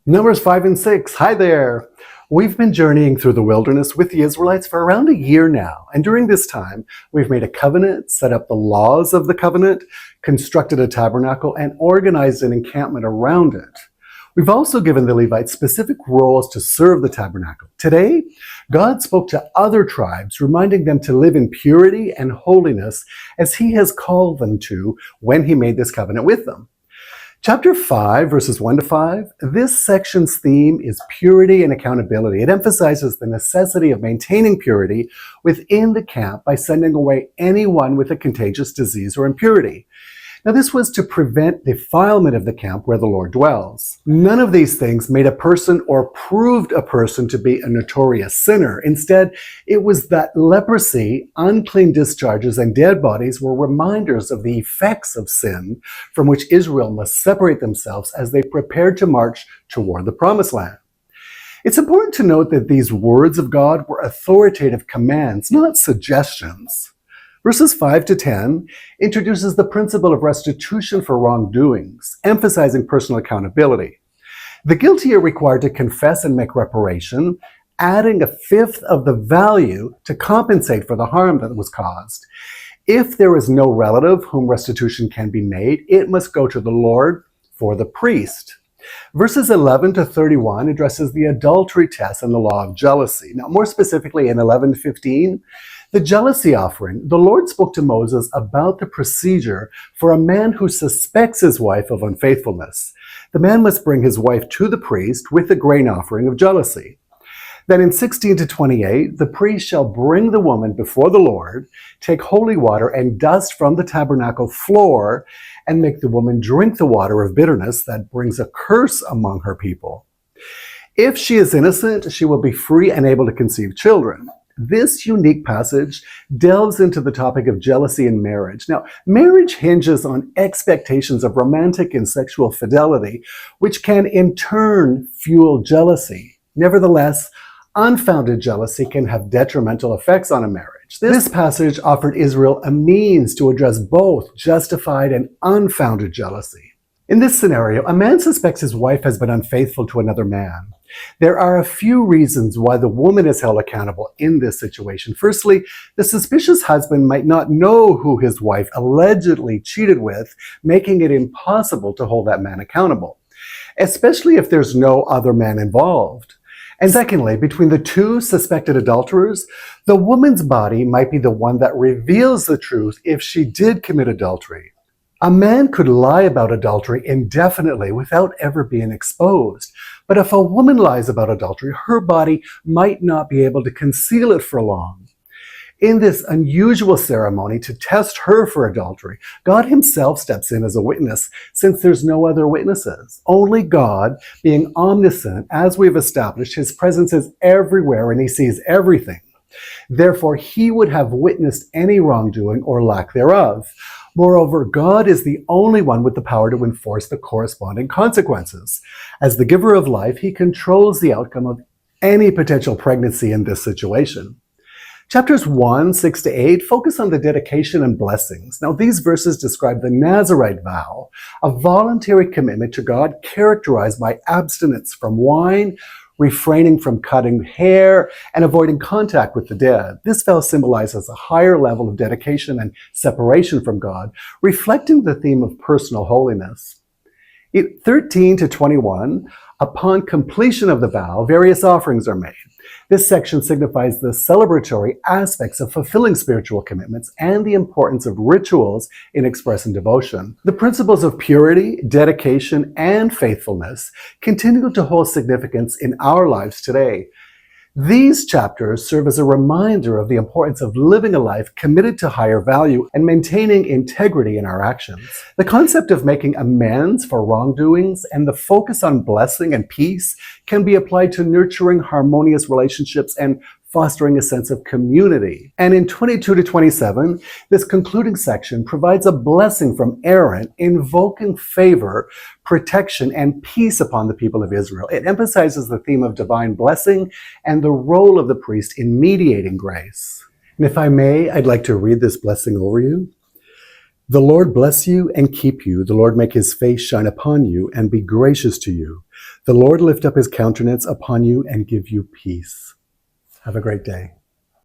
Numbers 5 and 6. Hi there. We've been journeying through the wilderness with the Israelites for around a year now. And during this time, we've made a covenant, set up the laws of the covenant, constructed a tabernacle, and organized an encampment around it. We've also given the Levites specific roles to serve the tabernacle. Today, God spoke to other tribes, reminding them to live in purity and holiness as He has called them to when He made this covenant with them. Chapter 5, verses 1 to 5, this section's theme is purity and accountability. It emphasizes the necessity of maintaining purity within the camp by sending away anyone with a contagious disease or impurity. Now, this was to prevent defilement of the camp where the Lord dwells. None of these things made a person or proved a person to be a notorious sinner. Instead, it was that leprosy, unclean discharges, and dead bodies were reminders of the effects of sin from which Israel must separate themselves as they prepared to march toward the Promised Land. It's important to note that these words of God were authoritative commands, not suggestions. Verses 5 to 10 introduces the principle of restitution for wrongdoings, emphasizing personal accountability. The guilty are required to confess and make reparation, adding a fifth of the value to compensate for the harm that was caused. If there is no relative whom restitution can be made, it must go to the Lord for the priest. Verses 11 to 31 addresses the adultery test and the law of jealousy. Now, more specifically in 11 to 15, the jealousy offering, the Lord spoke to Moses about the procedure for a man who suspects his wife of unfaithfulness. The man must bring his wife to the priest with a grain offering of jealousy. Then in 16 to 28, the priest shall bring the woman before the Lord, take holy water and dust from the tabernacle floor, and make the woman drink the water of bitterness that brings a curse among her people. If she is innocent, she will be free and able to conceive children. This unique passage delves into the topic of jealousy in marriage. Now, marriage hinges on expectations of romantic and sexual fidelity, which can in turn fuel jealousy. Nevertheless, unfounded jealousy can have detrimental effects on a marriage. This passage offered Israel a means to address both justified and unfounded jealousy. In this scenario, a man suspects his wife has been unfaithful to another man. There are a few reasons why the woman is held accountable in this situation. Firstly, the suspicious husband might not know who his wife allegedly cheated with, making it impossible to hold that man accountable, especially if there's no other man involved. And secondly, between the two suspected adulterers, the woman's body might be the one that reveals the truth if she did commit adultery. A man could lie about adultery indefinitely without ever being exposed. But if a woman lies about adultery, her body might not be able to conceal it for long. In this unusual ceremony to test her for adultery, God Himself steps in as a witness, since there's no other witnesses. Only God, being omniscient, as we've established, His presence is everywhere and He sees everything. Therefore, He would have witnessed any wrongdoing or lack thereof. Moreover, God is the only one with the power to enforce the corresponding consequences. As the giver of life, He controls the outcome of any potential pregnancy in this situation. Chapters 1, 6 to 8 focus on the dedication and blessings. Now, these verses describe the Nazarite vow, a voluntary commitment to God characterized by abstinence from wine, refraining from cutting hair, and avoiding contact with the dead. This vow symbolizes a higher level of dedication and separation from God, reflecting the theme of personal holiness. 13 to 21, upon completion of the vow, various offerings are made. This section signifies the celebratory aspects of fulfilling spiritual commitments and the importance of rituals in expressing devotion. The principles of purity, dedication, and faithfulness continue to hold significance in our lives today. These chapters serve as a reminder of the importance of living a life committed to higher value and maintaining integrity in our actions. The concept of making amends for wrongdoings and the focus on blessing and peace can be applied to nurturing harmonious relationships and fostering a sense of community. And in 22 to 27, this concluding section provides a blessing from Aaron, invoking favor, protection, and peace upon the people of Israel. It emphasizes the theme of divine blessing and the role of the priest in mediating grace. And if I may, I'd like to read this blessing over you. The Lord bless you and keep you. The Lord make His face shine upon you and be gracious to you. The Lord lift up his countenance upon you and give you peace. Have a great day.